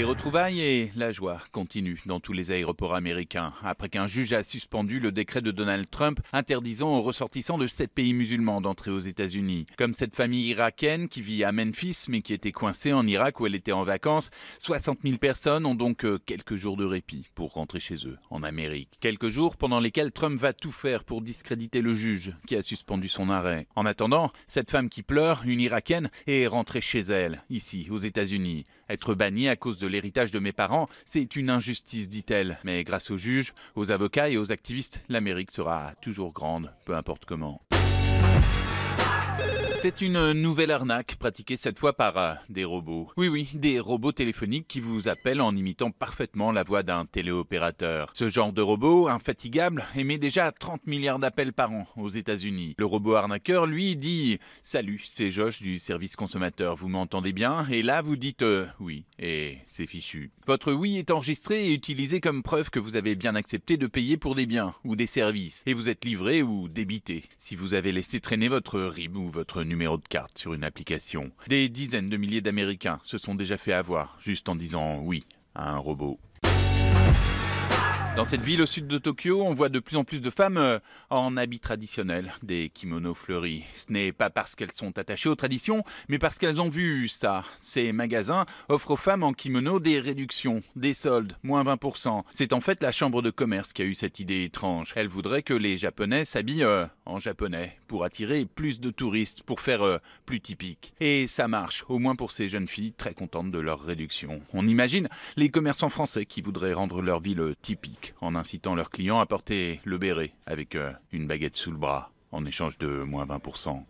Les retrouvailles et la joie continuent dans tous les aéroports américains, après qu'un juge a suspendu le décret de Donald Trump interdisant aux ressortissants de 7 pays musulmans d'entrer aux États-Unis. Comme cette famille irakienne qui vit à Memphis mais qui était coincée en Irak où elle était en vacances, 60 000 personnes ont donc quelques jours de répit pour rentrer chez eux, en Amérique. Quelques jours pendant lesquels Trump va tout faire pour discréditer le juge qui a suspendu son arrêt. En attendant, cette femme qui pleure, une Irakienne, est rentrée chez elle, ici, aux États-Unis. Être bannie à cause de l'héritage de mes parents, c'est une injustice, dit-elle. Mais grâce aux juges, aux avocats et aux activistes, l'Amérique sera toujours grande, peu importe comment. C'est une nouvelle arnaque pratiquée cette fois par des robots. Oui, des robots téléphoniques qui vous appellent en imitant parfaitement la voix d'un téléopérateur. Ce genre de robot, infatigable, émet déjà 30 milliards d'appels par an aux États-Unis. Le robot arnaqueur, lui, dit « Salut, c'est Josh du service consommateur, vous m'entendez bien ?» Et là, vous dites « Oui » et c'est fichu. Votre « oui » est enregistré et utilisé comme preuve que vous avez bien accepté de payer pour des biens ou des services. Et vous êtes livré ou débité si vous avez laissé traîner votre RIB ou votre numéro de carte sur une application. Des dizaines de milliers d'Américains se sont déjà fait avoir juste en disant oui à un robot. Dans cette ville au sud de Tokyo, on voit de plus en plus de femmes en habits traditionnels, des kimonos fleuris. Ce n'est pas parce qu'elles sont attachées aux traditions, mais parce qu'elles ont vu ça. Ces magasins offrent aux femmes en kimono des réductions, des soldes, moins 20%. C'est en fait la chambre de commerce qui a eu cette idée étrange. Elle voudrait que les Japonais s'habillent en japonais pour attirer plus de touristes, pour faire plus typique. Et ça marche, au moins pour ces jeunes filles très contentes de leur réduction. On imagine les commerçants français qui voudraient rendre leur ville typique, en incitant leurs clients à porter le béret avec une baguette sous le bras en échange de moins 20%.